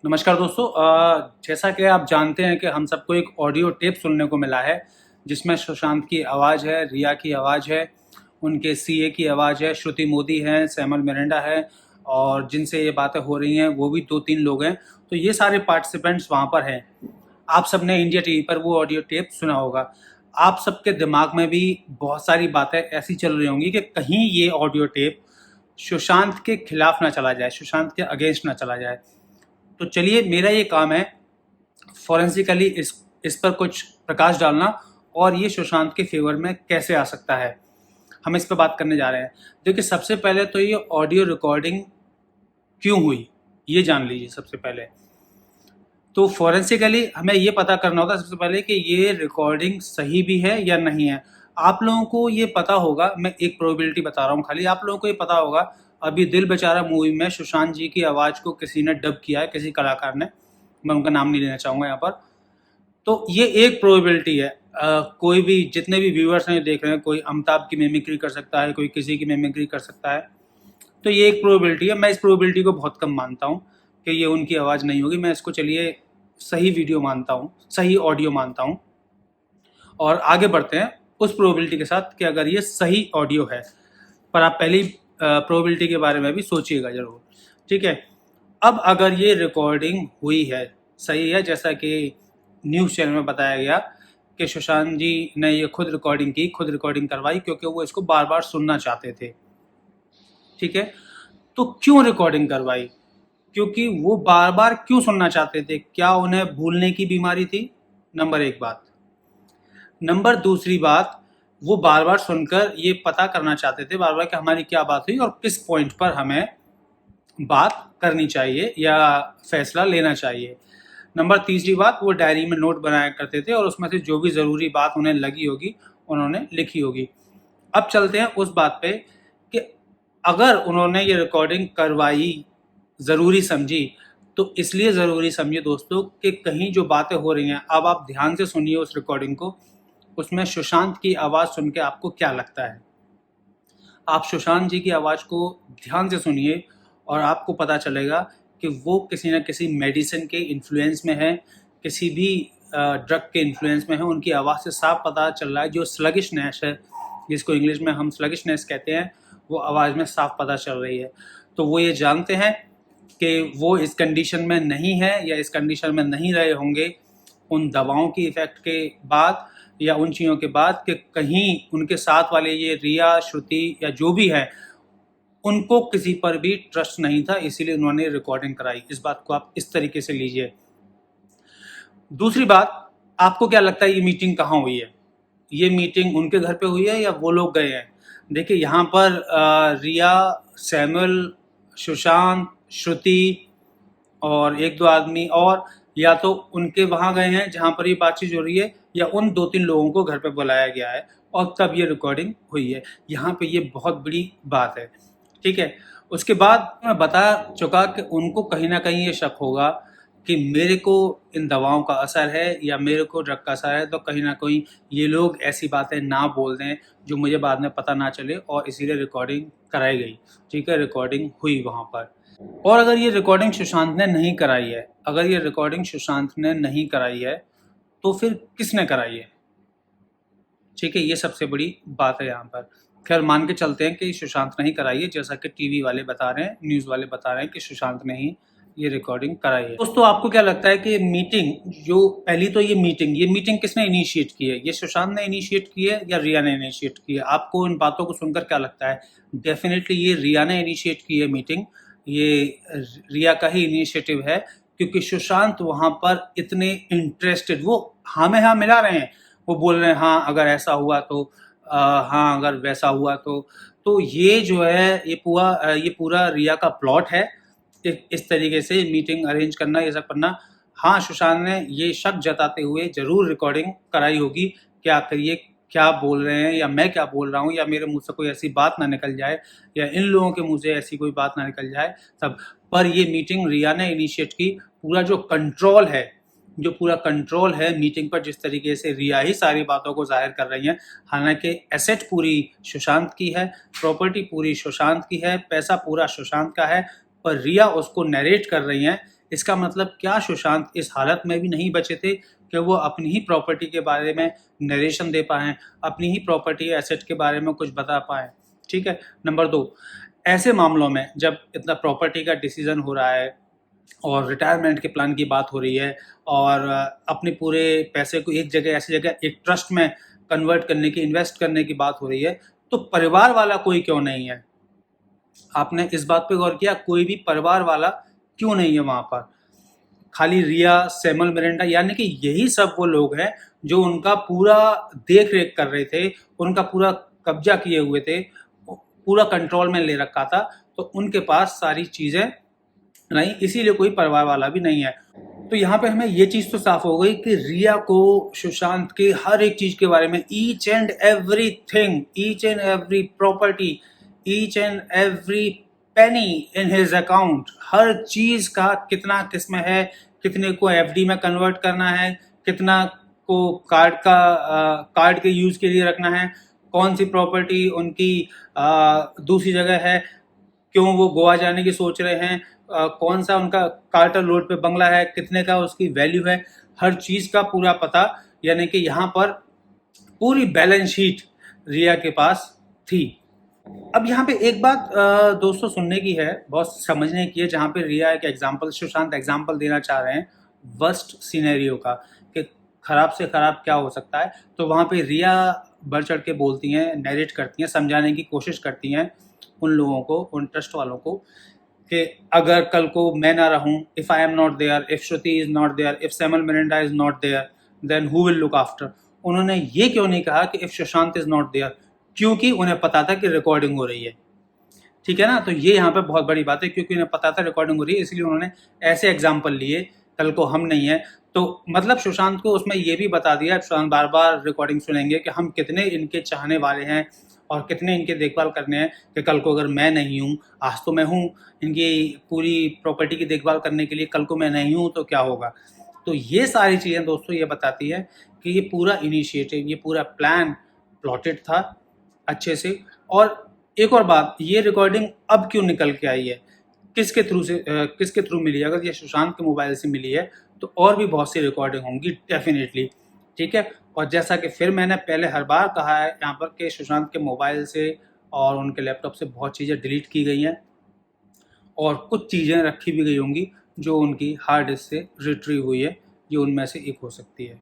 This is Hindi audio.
नमस्कार दोस्तों। जैसा कि आप जानते हैं कि हम सबको एक ऑडियो टेप सुनने को मिला है जिसमें सुशांत की आवाज़ है, रिया की आवाज़ है, उनके सीए की आवाज़ है, श्रुति मोदी हैं, सैमुअल मिरांडा है और जिनसे ये बातें हो रही हैं वो भी 2-3 लोग हैं। तो ये सारे पार्टिसिपेंट्स वहाँ पर हैं। आप सबने इंडिया टीवी पर वो ऑडियो टेप सुना होगा। आप सबके दिमाग में भी बहुत सारी बातें ऐसी चल रही होंगी कि कहीं ये ऑडियो टेप सुशांत के खिलाफ ना चला जाए, सुशांत के अगेंस्ट ना चला जाए। तो चलिए, मेरा ये काम है फॉरेंसिकली इस पर कुछ प्रकाश डालना और ये सुशांत के फेवर में कैसे आ सकता है, हम इस पर बात करने जा रहे हैं। देखिए, सबसे पहले तो ये ऑडियो रिकॉर्डिंग क्यों हुई ये जान लीजिए। सबसे पहले तो फॉरेंसिकली हमें ये पता करना होगा सबसे पहले कि ये रिकॉर्डिंग सही भी है या नहीं है। आप लोगों को ये पता होगा, मैं एक प्रोबेबिलिटी बता रहा हूँ खाली, आप लोगों को ये पता होगा अभी दिल बेचारा मूवी में सुशांत जी की आवाज़ को किसी ने डब किया है, किसी कलाकार ने, मैं उनका नाम नहीं लेना चाहूँगा यहाँ पर। तो ये एक प्रोबेबिलिटी है। कोई भी, जितने भी व्यूअर्स हैं देख रहे हैं, कोई अमिताभ की मिमिक्री कर सकता है, कोई किसी की मिमिक्री कर सकता है। तो ये एक प्रोबेबिलिटी है। मैं इस प्रोबेबिलिटी को बहुत कम मानता हूँ कि ये उनकी आवाज़ नहीं होगी। मैं इसको चलिए सही वीडियो मानता हूँ, सही ऑडियो मानता हूँ। और आगे बढ़ते हैं उस प्रोबेबिलिटी के साथ कि अगर ये सही ऑडियो है, पर आप पहली प्रोबेबिलिटी के बारे में भी सोचिएगा ज़रूर, ठीक है। अब अगर ये रिकॉर्डिंग हुई है, सही है, जैसा कि न्यूज़ चैनल में बताया गया कि सुशांत जी ने ये खुद रिकॉर्डिंग की, खुद रिकॉर्डिंग करवाई क्योंकि वो इसको बार बार सुनना चाहते थे, ठीक है। तो क्यों रिकॉर्डिंग करवाई? क्योंकि वो बार बार क्यों सुनना चाहते थे? क्या उन्हें भूलने की बीमारी थी? नंबर एक बात। नंबर दूसरी बात, वो बार बार सुनकर ये पता करना चाहते थे बार बार कि हमारी क्या बात हुई और किस पॉइंट पर हमें बात करनी चाहिए या फैसला लेना चाहिए। नंबर तीसरी बात, वो डायरी में नोट बनाया करते थे और उसमें से जो भी ज़रूरी बात उन्हें लगी होगी उन्होंने लिखी होगी। अब चलते हैं उस बात पे कि अगर उन्होंने ये रिकॉर्डिंग करवाई, ज़रूरी समझी, तो इसलिए ज़रूरी समझिए दोस्तों कि कहीं जो बातें हो रही हैं, अब आप ध्यान से सुनिए उस रिकॉर्डिंग को। उसमें सुशांत की आवाज़ सुन के आपको क्या लगता है? आप सुशांत जी की आवाज़ को ध्यान से सुनिए और आपको पता चलेगा कि वो किसी न किसी मेडिसिन के इन्फ्लुएंस में है, किसी भी ड्रग के इन्फ्लुएंस में है। उनकी आवाज़ से साफ पता चल रहा है, जो स्लगिशनेस है, जिसको इंग्लिश में हम स्लगिशनेस कहते हैं, वो आवाज़ में साफ पता चल रही है। तो वो ये जानते हैं कि वो इस कंडीशन में नहीं है या इस कंडीशन में नहीं रहे होंगे उन दवाओं की इफ़ेक्ट के बाद या उन चीज़ों के बाद, कि कहीं उनके साथ वाले ये रिया, श्रुति या जो भी है, उनको किसी पर भी ट्रस्ट नहीं था, इसीलिए उन्होंने रिकॉर्डिंग कराई। इस बात को आप इस तरीके से लीजिए। दूसरी बात, आपको क्या लगता है ये मीटिंग कहाँ हुई है? ये मीटिंग उनके घर पे हुई है या वो लोग गए हैं? देखिए, यहाँ पर रिया, सैमुअल, सुशांत, श्रुति और 1-2 आदमी और या तो उनके वहाँ गए हैं जहाँ पर ये बातचीत हो रही है, या उन 2-3 लोगों को घर पे बुलाया गया है और तब ये रिकॉर्डिंग हुई है। यहाँ पे ये बहुत बड़ी बात है, ठीक है। उसके बाद मैं बता चुका कि उनको कहीं ना कहीं ये शक होगा कि मेरे को इन दवाओं का असर है या मेरे को ड्रग का असर है, तो कहीं ना कहीं ये लोग ऐसी बातें ना बोल दें जो मुझे बाद में पता ना चले, और इसीलिए रिकॉर्डिंग कराई गई, ठीक है। रिकॉर्डिंग हुई वहाँ पर। और अगर ये रिकॉर्डिंग सुशांत ने नहीं कराई है, अगर ये रिकॉर्डिंग सुशांत ने नहीं कराई है, तो फिर किसने कराई है? ठीक है, ये सबसे बड़ी बात है यहाँ पर। खैर, मान के चलते हैं कि सुशांत ने ही कराई है, जैसा कि टीवी वाले बता रहे हैं, न्यूज़ वाले बता रहे हैं कि सुशांत ने ही ये रिकॉर्डिंग कराई है। दोस्तों, आपको क्या लगता है कि मीटिंग, जो पहली तो ये मीटिंग किसने इनिशिएट की है? ये सुशांत ने इनिशिएट की है या रिया ने इनिशिएट की है? आपको इन बातों को सुनकर क्या लगता है? डेफिनेटली ये रिया ने इनिशिएट की है मीटिंग। ये रिया का ही इनिशिएटिव है, क्योंकि सुशांत वहाँ पर इतने इंटरेस्टेड, वो हाँ में हाँ मिला रहे हैं। वो बोल रहे हैं हाँ अगर ऐसा हुआ तो, हाँ अगर वैसा हुआ तो ये जो है ये पूरा रिया का प्लॉट है, इस तरीके से मीटिंग अरेंज करना, ये सब करना। हाँ, सुशांत ने ये शक जताते हुए जरूर रिकॉर्डिंग कराई होगी कि आखिर ये क्या बोल रहे हैं या मैं क्या बोल रहा हूँ, या मेरे मुंह से कोई ऐसी बात ना निकल जाए या इन लोगों के मुंह से ऐसी कोई बात ना निकल जाए सब। पर ये मीटिंग रिया ने इनिशिएट की। जो पूरा कंट्रोल है मीटिंग पर, जिस तरीके से रिया ही सारी बातों को जाहिर कर रही है, हालांकि एसेट पूरी सुशांत की है, प्रॉपर्टी पूरी सुशांत की है, पैसा पूरा सुशांत का है, पर रिया उसको नरेट कर रही हैं इसका मतलब क्या सुशांत इस हालत में भी नहीं बचे थे कि वो अपनी ही प्रॉपर्टी के बारे में नरेशन दे पाएँ, अपनी ही प्रॉपर्टी एसेट के बारे में कुछ बता पाएँ। ठीक है। नंबर 2, ऐसे मामलों में जब इतना प्रॉपर्टी का डिसीजन हो रहा है और रिटायरमेंट के प्लान की बात हो रही है और अपने पूरे पैसे को एक जगह, ऐसी जगह एक ट्रस्ट में कन्वर्ट करने की, इन्वेस्ट करने की बात हो रही है, तो परिवार वाला कोई क्यों नहीं है? आपने इस बात पे गौर किया? कोई भी परिवार वाला क्यों नहीं है वहाँ पर? खाली रिया, सैमुअल मिरांडा, यानी कि यही सब वो लोग हैं जो उनका पूरा देख रेख कर रहे थे, उनका पूरा कब्जा किए हुए थे, पूरा कंट्रोल में ले रखा था, तो उनके पास सारी चीज़ें नहीं, इसीलिए कोई परिवार वाला भी नहीं है। तो यहाँ पे हमें ये चीज़ तो साफ हो गई कि रिया को सुशांत के हर एक चीज़ के बारे में, each and everything, each and every property, each and every penny in his account, हर चीज़ का कितना किसमें है, कितने को एफडी में कन्वर्ट करना है, कितना को कार्ड के यूज़ के लिए रखना है, कौन सी प्रॉपर्टी उनकी दूसरी जगह है, क्यों वो गोवा जाने की सोच रहे हैं, कौन सा उनका कार्टर रोड पे बंगला है, कितने का उसकी वैल्यू है, हर चीज़ का पूरा पता, यानी कि यहाँ पर पूरी बैलेंस शीट रिया के पास थी। अब यहाँ पे एक बात दोस्तों सुनने की है, बहुत समझने की है, जहाँ पे रिया एक एग्जाम्पल, सुशांत एग्जाम्पल देना चाह रहे हैं वर्स्ट सिनेरियो का कि खराब से खराब क्या हो सकता है। तो वहाँ पे रिया बढ़ चढ़ के बोलती हैं, नैरेट करती हैं, समझाने की कोशिश करती हैं उन लोगों को, उन ट्रस्ट वालों को, कि अगर कल को मैं ना रहूं, if I am not there, if Shruti is not there, if Samuel Miranda is not there, then who will look after. उन्होंने ये क्यों नहीं कहा कि if Sushant is not there, क्योंकि उन्हें पता था कि रिकॉर्डिंग हो रही है। ठीक है ना? तो ये यहाँ पे बहुत बड़ी बात है, क्योंकि उन्हें पता था रिकॉर्डिंग हो रही है, इसलिए उन्होंने ऐसे एग्जाम्पल लिए, कल को हम नहीं है तो मतलब सुशांत को उसमें ये भी बता दिया, सुशांत बार बार रिकॉर्डिंग सुनेंगे कि हम कितने इनके चाहने वाले हैं और कितने इनके देखभाल करने हैं, कि कल को अगर मैं नहीं हूँ, आज तो मैं हूँ इनकी पूरी प्रॉपर्टी की देखभाल करने के लिए, कल को मैं नहीं हूँ तो क्या होगा। तो ये सारी चीज़ें दोस्तों ये बताती है कि ये पूरा इनिशिएटिव, ये पूरा प्लान प्लॉटेड था अच्छे से। और एक और बात, ये रिकॉर्डिंग अब क्यों निकल के आई है, किसके थ्रू मिली है? अगर ये सुशांत के मोबाइल से मिली है तो और भी बहुत सी रिकॉर्डिंग होंगी डेफिनेटली। ठीक है। और जैसा कि फिर मैंने पहले हर बार कहा है यहाँ पर कि सुशांत के मोबाइल से और उनके लैपटॉप से बहुत चीज़ें डिलीट की गई हैं और कुछ चीज़ें रखी भी गई होंगी जो उनकी हार्ड डिस्क से रिट्रीव हुई है, ये उनमें से एक हो सकती है।